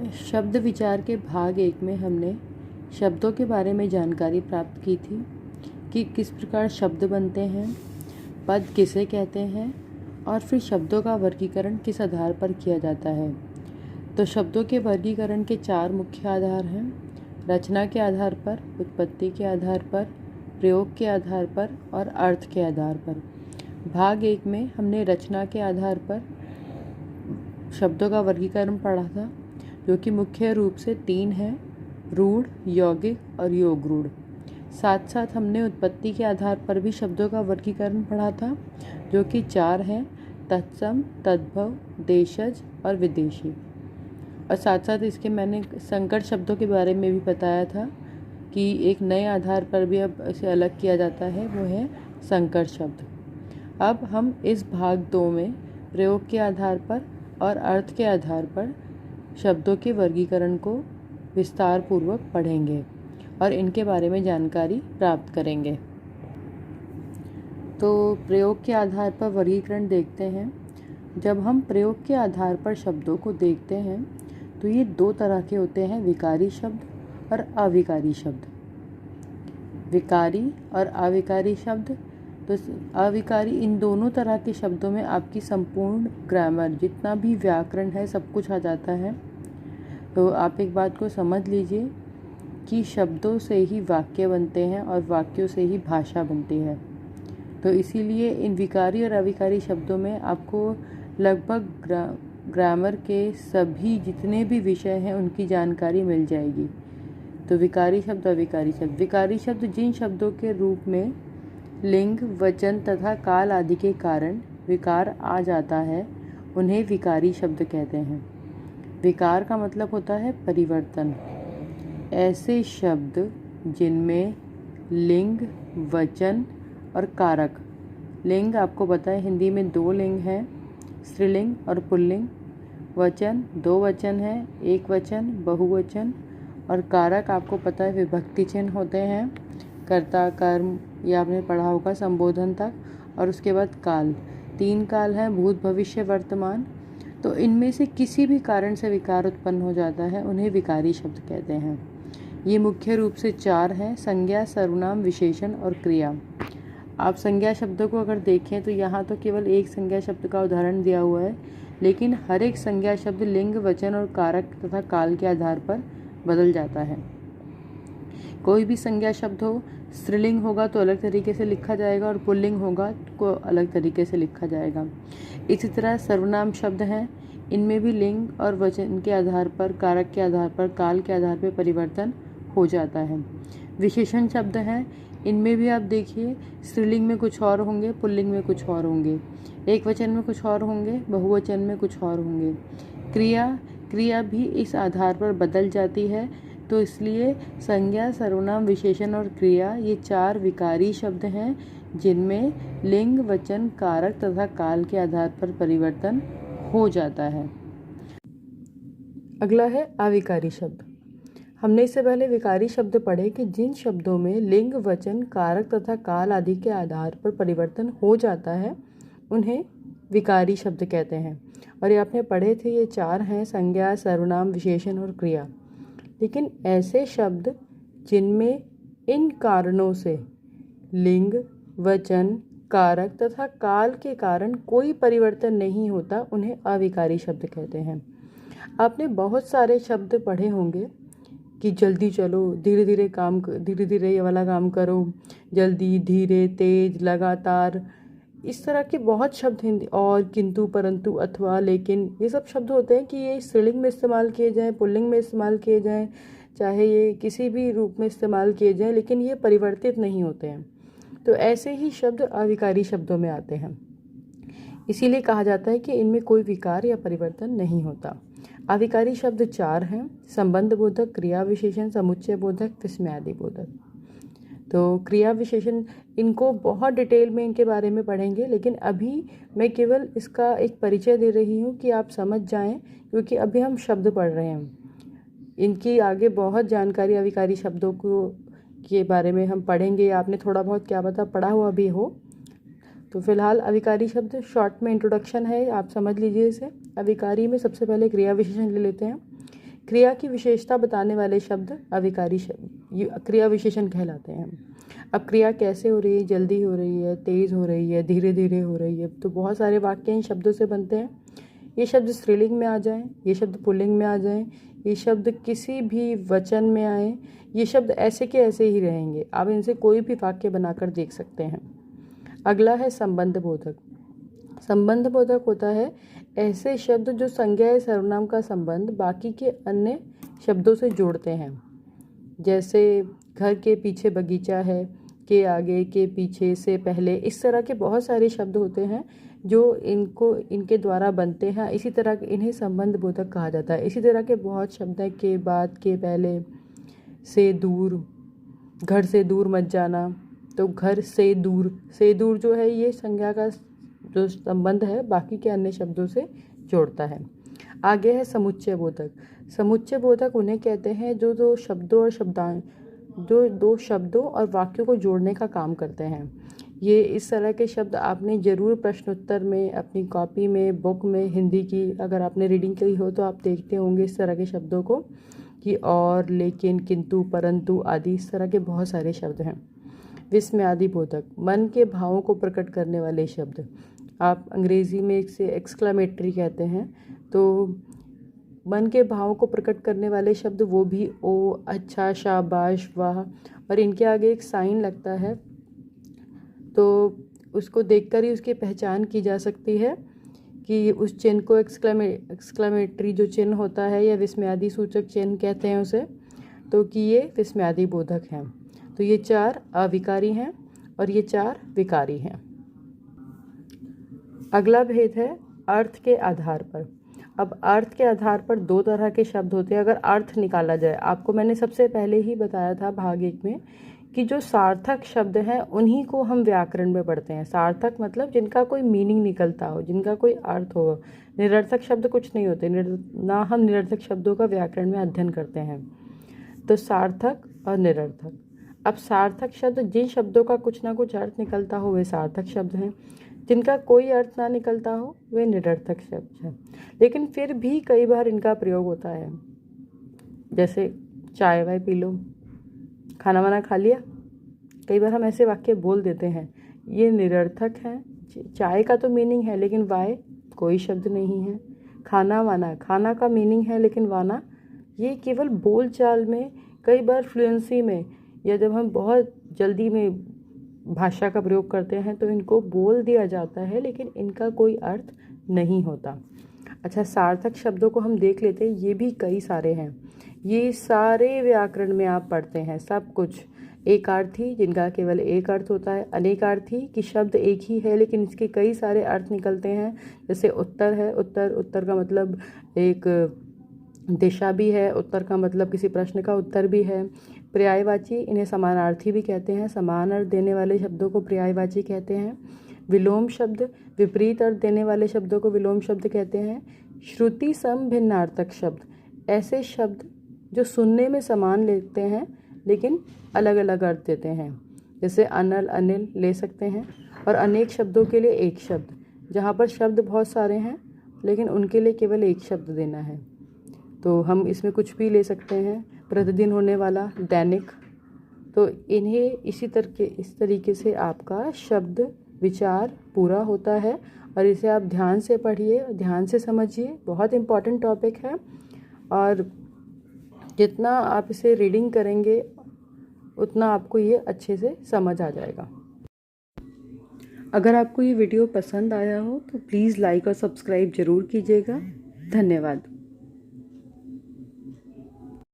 शब्द विचार के भाग 1 में हमने शब्दों के बारे में जानकारी प्राप्त की थी कि किस प्रकार शब्द बनते हैं, पद किसे कहते हैं और फिर शब्दों का वर्गीकरण किस आधार पर किया जाता है। तो शब्दों के वर्गीकरण के 4 मुख्य आधार हैं: रचना के आधार पर, उत्पत्ति के आधार पर, प्रयोग के आधार पर और अर्थ के आधार पर। भाग 1 में हमने रचना के आधार पर शब्दों का वर्गीकरण पढ़ा था, जो कि मुख्य रूप से 3 हैं: रूढ़, यौगिक और योग रूढ़। साथ साथ हमने उत्पत्ति के आधार पर भी शब्दों का वर्गीकरण पढ़ा था, जो कि 4 हैं: तत्सम, तद्भव, देशज और विदेशी। और साथ साथ इसके मैंने संकर शब्दों के बारे में भी बताया था कि एक नए आधार पर भी अब इसे अलग किया जाता है, वो है संकर शब्द। अब हम इस भाग 2 में प्रयोग के आधार पर और अर्थ के आधार पर शब्दों के वर्गीकरण को विस्तार पूर्वक पढ़ेंगे और इनके बारे में जानकारी प्राप्त करेंगे। तो प्रयोग के आधार पर वर्गीकरण देखते हैं। जब हम प्रयोग के आधार पर शब्दों को देखते हैं तो ये 2 तरह के होते हैं: विकारी शब्द और अविकारी शब्द। विकारी और अविकारी शब्द, तो अविकारी, इन दोनों तरह के शब्दों में आपकी संपूर्ण ग्रामर, जितना भी व्याकरण है, सब कुछ आ जाता है। तो आप एक बात को समझ लीजिए कि शब्दों से ही वाक्य बनते हैं और वाक्यों से ही भाषा बनती है। तो इसीलिए इन विकारी और अविकारी शब्दों में आपको लगभग ग्रामर के सभी जितने भी विषय हैं उनकी जानकारी मिल जाएगी। तो विकारी शब्द, अविकारी शब्द। विकारी शब्द जिन शब्दों के रूप में लिंग, वचन तथा काल आदि के कारण विकार आ जाता है, उन्हें विकारी शब्द कहते हैं। विकार का मतलब होता है परिवर्तन। ऐसे शब्द जिनमें लिंग, वचन और कारक, लिंग आपको पता है हिंदी में 2 लिंग हैं, स्त्रीलिंग और पुल्लिंग। वचन 2 वचन हैं, एक वचन, बहुवचन। और कारक आपको पता है विभक्ति चिन्ह होते हैं, कर्ता, कर्म, या आपने पढ़ा होगा संबोधन तक। और उसके बाद काल, 3 काल हैं: भूत, भविष्य, वर्तमान। तो इनमें से किसी भी कारण से विकार उत्पन्न हो जाता है, उन्हें विकारी शब्द कहते हैं। ये मुख्य रूप से 4 हैं: संज्ञा, सर्वनाम, विशेषण और क्रिया। आप संज्ञा शब्दों को अगर देखें तो यहाँ तो केवल एक संज्ञा शब्द का उदाहरण दिया हुआ है, लेकिन हर एक संज्ञा शब्द लिंग, वचन और कारक तथा काल के आधार पर बदल जाता है। कोई भी संज्ञा शब्द हो, स्त्रीलिंग होगा तो अलग तरीके से लिखा जाएगा और पुल्लिंग होगा तो अलग तरीके से लिखा जाएगा। इसी तरह सर्वनाम शब्द हैं, इनमें भी लिंग और वचन के आधार पर, कारक के आधार पर, काल के आधार पर परिवर्तन हो जाता है। विशेषण शब्द हैं, इनमें भी आप देखिए स्त्रीलिंग में कुछ और होंगे, पुल्लिंग में कुछ और होंगे, एक वचन में कुछ और होंगे, बहुवचन में कुछ और होंगे। क्रिया भी इस आधार पर बदल जाती है। तो इसलिए संज्ञा, सर्वनाम, विशेषण और क्रिया, ये 4 विकारी शब्द हैं जिनमें लिंग, वचन, कारक तथा काल के आधार पर परिवर्तन हो जाता है। अगला है अविकारी शब्द। हमने इससे पहले विकारी शब्द पढ़े कि जिन शब्दों में लिंग, वचन, कारक तथा काल आदि के आधार पर परिवर्तन हो जाता है, उन्हें विकारी शब्द कहते हैं। और ये आपने पढ़े थे, ये 4 हैं: संज्ञा, सर्वनाम, विशेषण और क्रिया। लेकिन ऐसे शब्द जिनमें इन कारणों से लिंग, वचन, कारक तथा काल के कारण कोई परिवर्तन नहीं होता, उन्हें अविकारी शब्द कहते हैं। आपने बहुत सारे शब्द पढ़े होंगे कि जल्दी चलो, धीरे धीरे ये वाला काम करो, जल्दी, धीरे, तेज, लगातार, इस तरह के बहुत शब्द हिंदी, और, किंतु, परंतु, अथवा, लेकिन, ये सब शब्द होते हैं कि ये स्त्रीलिंग में इस्तेमाल किए जाएं, पुल्लिंग में इस्तेमाल किए जाएं, चाहे ये किसी भी रूप में इस्तेमाल किए जाएं, लेकिन ये परिवर्तित नहीं होते हैं। तो ऐसे ही शब्द अविकारी शब्दों में आते हैं। इसीलिए कहा जाता है कि इनमें कोई विकार या परिवर्तन नहीं होता। अविकारी शब्द 4 हैं: संबंध बोधक, क्रिया विशेषण, समुच्चय बोधक, विस्मयादि बोधक। तो क्रिया विशेषण, इनको बहुत डिटेल में इनके बारे में पढ़ेंगे, लेकिन अभी मैं केवल इसका एक परिचय दे रही हूँ कि आप समझ जाएं, क्योंकि अभी हम शब्द पढ़ रहे हैं। इनकी आगे बहुत जानकारी अविकारी शब्दों को के बारे में हम पढ़ेंगे। आपने थोड़ा बहुत क्या पता पढ़ा हुआ भी हो। तो फिलहाल अविकारी शब्द शॉर्ट में इंट्रोडक्शन है, आप समझ लीजिए इसे। अविकारी में सबसे पहले क्रिया विशेषण ले लेते हैं। क्रिया की विशेषता बताने वाले शब्द अविकारी शब्द क्रिया विशेषण कहलाते हैं। अब क्रिया कैसे हो रही है, जल्दी हो रही है, तेज़ हो रही है, धीरे धीरे हो रही है, तो बहुत सारे वाक्य इन शब्दों से बनते हैं। ये शब्द स्त्रीलिंग में आ जाएं, ये शब्द पुल्लिंग में आ जाएं, ये शब्द किसी भी वचन में आए, ये शब्द ऐसे के ऐसे ही रहेंगे। आप इनसे कोई भी वाक्य बनाकर देख सकते हैं। अगला है संबंध बोधक। संबंध बोधक होता है ऐसे शब्द जो संज्ञा या सर्वनाम का संबंध बाकी के अन्य शब्दों से जोड़ते हैं। जैसे घर के पीछे बगीचा है, के आगे, के पीछे, से पहले, इस तरह के बहुत सारे शब्द होते हैं जो इनके द्वारा बनते हैं। इसी तरह इन्हें संबंध बोधक कहा जाता है। इसी तरह के बहुत शब्द हैं, के बाद, के पहले, से दूर, घर से दूर मत जाना। तो घर से दूर जो है ये संज्ञा का जो संबंध है बाकी के अन्य शब्दों से जोड़ता है। आगे है समुच्चय बोधक। समुच्चय बोधक उन्हें कहते हैं जो दो शब्दों और वाक्यों को जोड़ने का काम करते हैं। ये इस तरह के शब्द आपने ज़रूर प्रश्नोत्तर में, अपनी कॉपी में, बुक में, हिंदी की अगर आपने रीडिंग की हो तो आप देखते होंगे इस तरह के शब्दों को, कि और, लेकिन, किंतु, परंतु आदि, इस तरह के बहुत सारे शब्द हैं। विस्मयादि बोधक, मन के भावों को प्रकट करने वाले शब्द। आप अंग्रेज़ी में इसे एक्सक्लेमेटरी कहते हैं। तो मन के भावों को प्रकट करने वाले शब्द वो भी ओ, अच्छा, शाबाश, वाह, और इनके आगे एक साइन लगता है तो उसको देखकर ही उसकी पहचान की जा सकती है कि उस चिन्ह को एक्सक्लेमेटरी जो चिन्ह होता है या विस्मयादि सूचक चिन्ह कहते हैं उसे, तो कि ये विस्मयादि बोधक हैं। तो ये 4 अविकारी हैं और ये 4 विकारी हैं। अगला भेद है अर्थ के आधार पर। अब अर्थ के आधार पर 2 तरह के शब्द होते हैं। अगर अर्थ निकाला जाए, आपको मैंने सबसे पहले ही बताया था भाग 1 में कि जो सार्थक शब्द हैं उन्हीं को हम व्याकरण में पढ़ते हैं। सार्थक मतलब जिनका कोई मीनिंग निकलता हो, जिनका कोई अर्थ हो। निरर्थक शब्द कुछ नहीं होते, ना हम निरर्थक शब्दों का व्याकरण में अध्ययन करते हैं। तो सार्थक और निरर्थक। अब सार्थक शब्द जिन शब्दों का कुछ ना कुछ अर्थ निकलता हो वे सार्थक शब्द हैं, जिनका कोई अर्थ ना निकलता हो वे निरर्थक शब्द हैं। लेकिन फिर भी कई बार इनका प्रयोग होता है, जैसे चाय वाय पी लो, खाना वाना खा लिया। कई बार हम ऐसे वाक्य बोल देते हैं, ये निरर्थक हैं। चाय का तो मीनिंग है लेकिन वाय कोई शब्द नहीं है। खाना वाना, खाना का मीनिंग है लेकिन वाना, ये केवल बोल चाल में, कई बार फ्लुएंसी में, या जब हम बहुत जल्दी में भाषा का प्रयोग करते हैं तो इनको बोल दिया जाता है लेकिन इनका कोई अर्थ नहीं होता। अच्छा, सार्थक शब्दों को हम देख लेते हैं। ये भी कई सारे हैं। ये सारे व्याकरण में आप पढ़ते हैं सब कुछ। एकार्थी, जिनका केवल एक अर्थ होता है। अनेकार्थी, कि शब्द एक ही है लेकिन इसके कई सारे अर्थ निकलते हैं। जैसे उत्तर है, उत्तर का मतलब एक दिशा भी है, उत्तर का मतलब किसी प्रश्न का उत्तर भी है। पर्यायवाची, इन्हें समानार्थी भी कहते हैं। समान अर्थ देने वाले शब्दों को पर्यायवाची कहते हैं। विलोम शब्द, विपरीत अर्थ देने वाले शब्दों को विलोम शब्द कहते हैं। श्रुति सम भिन्नार्थक शब्द, ऐसे शब्द जो सुनने में समान लेते हैं लेकिन अलग अलग अर्थ देते हैं। जैसे अनल, अनिल ले सकते हैं। और अनेक शब्दों के लिए एक शब्द, जहाँ पर शब्द बहुत सारे हैं लेकिन उनके लिए केवल एक शब्द देना है। तो हम इसमें कुछ भी ले सकते हैं। प्रतिदिन होने वाला, दैनिक। तो इन्हें इस तरीके से आपका शब्द विचार पूरा होता है और इसे आप ध्यान से पढ़िए, ध्यान से समझिए। बहुत इम्पॉर्टेंट टॉपिक है और जितना आप इसे रीडिंग करेंगे उतना आपको ये अच्छे से समझ आ जाएगा। अगर आपको ये वीडियो पसंद आया हो तो प्लीज़ लाइक और सब्सक्राइब ज़रूर कीजिएगा। धन्यवाद।